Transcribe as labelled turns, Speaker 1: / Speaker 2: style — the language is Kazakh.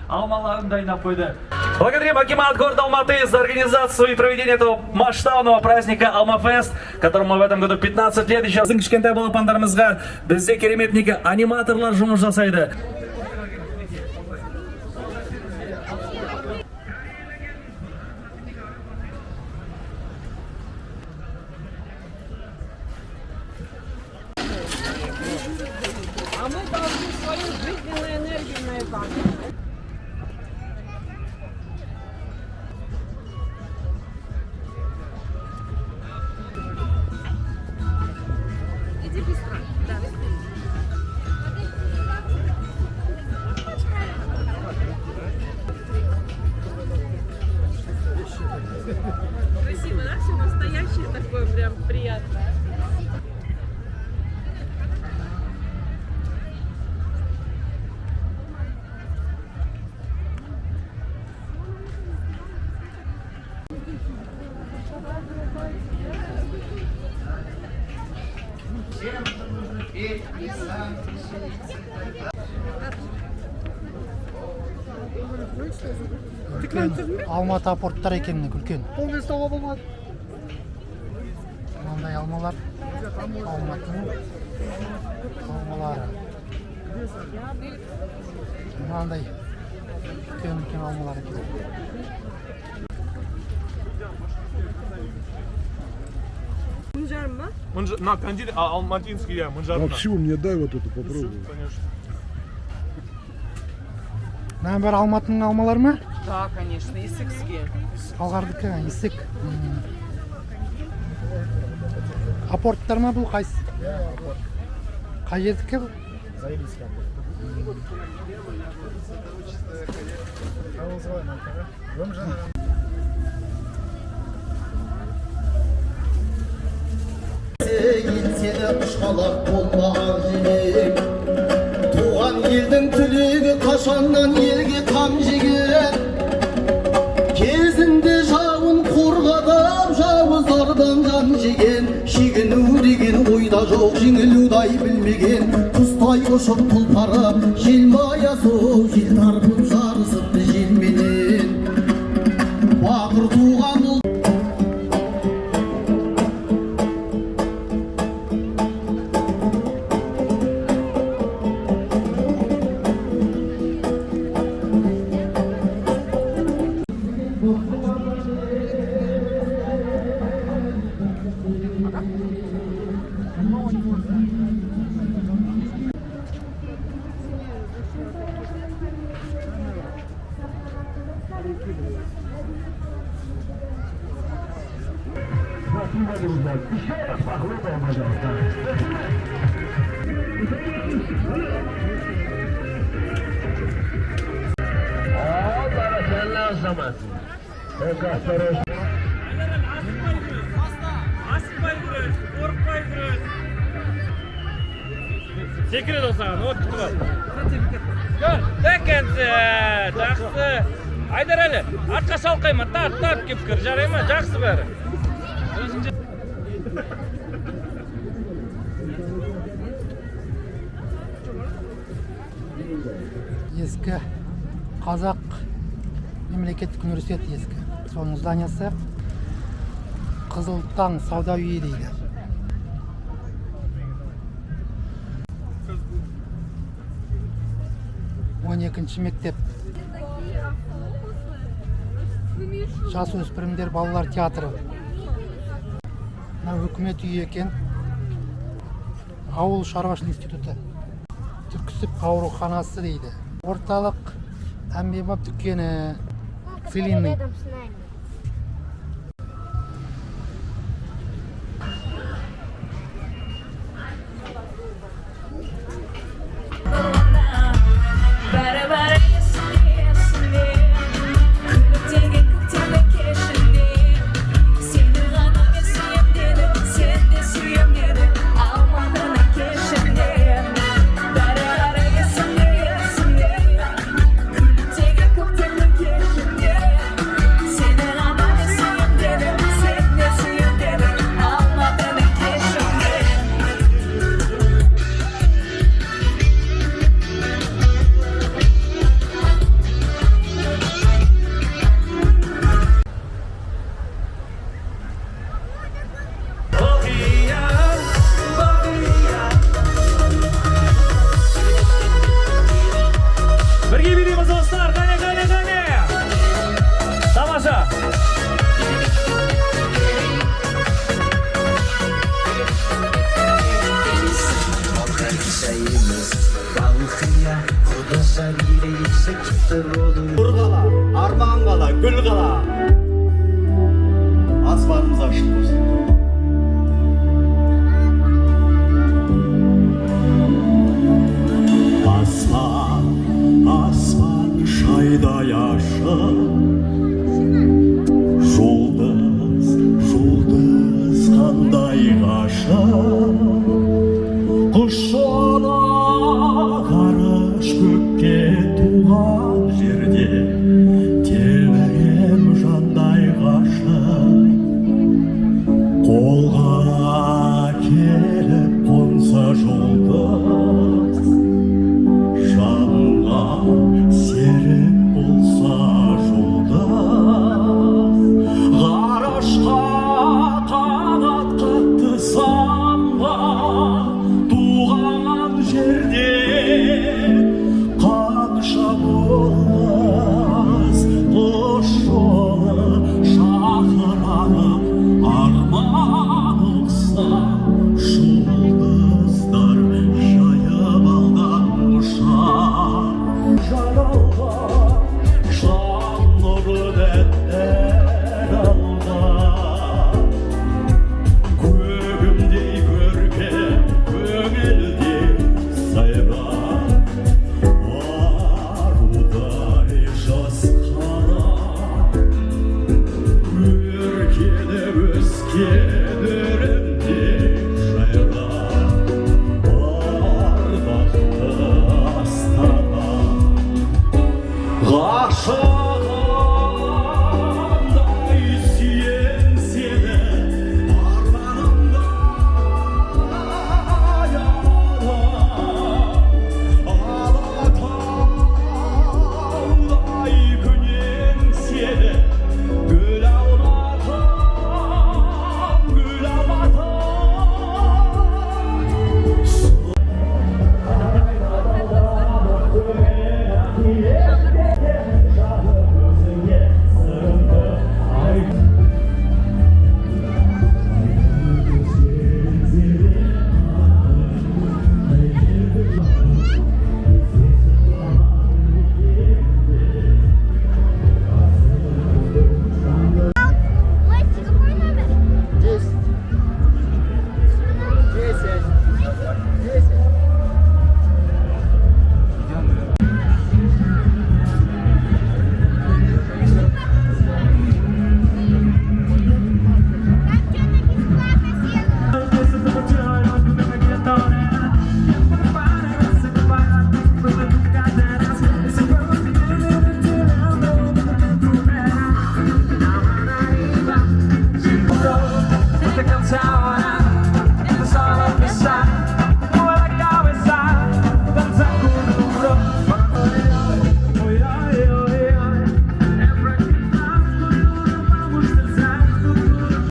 Speaker 1: алмаларын дайындап қойды. Благодарим акимат города Алматы за организацию и проведение этого масштабного праздника Алмафест, которому в этом году 15 лет еще. Біздің кішкентай балапандарымызға бізде керемет неге аниматорлар жұмыс жасайды.
Speaker 2: А мы должны свою жизненную энергию на это. Иди быстро. Да. Красиво, да? Все настоящее такое, прям приятное.
Speaker 3: Алматы апорттар екеніне үлкен. Мынандай алмалар Алматының алмалары. Мынандай үлкен алмалар екен.
Speaker 2: Мунжар ма?
Speaker 4: На кандид, алматинский я, мунжар.
Speaker 5: Вообще мне дай вот эту попробуй.
Speaker 4: Конечно.
Speaker 3: Мына бәрі Алматының алмалары ма?
Speaker 2: Да, конечно, исыкские.
Speaker 3: Алғардікі, исік. Апорттар ма бұл қайсы? Қай жердікі бұл?
Speaker 5: Заилийский апорт.
Speaker 6: Сені ұшқалап болмаған жібек туған елдің түлегі қашаннан елге қам жеген кезінде жауын қорғадап жауыздардан жан жеген шегіну деген ойда жоқ жеңілудай білмеген құстай ұшып тұлпарып желмая соғып жел тарпып жарысыпты желменен бақыр туған ұл
Speaker 1: Секіреді осаған, от күтіп ал. Дәкенсі, жақсы. Айдар әлі, артқа шалқайма, тарт кеп кір, жарай ма? Жақсы бәрі.
Speaker 3: Ескі Қазақ мемлекеттік университеті ескі. Соның зданиясы Қызыл таң сауда үйі дейді. Он екінші мектеп. Жасөспірімдер балалар театры. Мына үкімет үйі екен. Ауыл шаруашылық институты. Түрксіб ауруханасы дейді. Орталық әмбебап дүкені. Целинный.
Speaker 7: Seni
Speaker 6: Nur qala, armağan qala, gül qala. Asmanımız açık olsun. Asman, asman şayda yaşa. Жұлдыз, жұлдыз қандай ғашық. Құш жолы ғарыш көкке туған жерде тебірем жандай ғашық. Қолға келіп қонса жұлдыз, жанға серік болса жұлдыз. Ғарышқа қанат қақты самға, туған жерде қанша болмас қош жолы шақырады арман ұқсам жұлдыздар жайып алдан ұшар. Жаралға жан нұры дәттер алған, көгімдей көркем көңілдей сайран, арудай жас қара өркеліп өскен өрімдей жайран. Ардақты астана ғашығымдай сүйем сені, арманымдай Алатаудай күнем сені, гүл алматым, гүл алматым.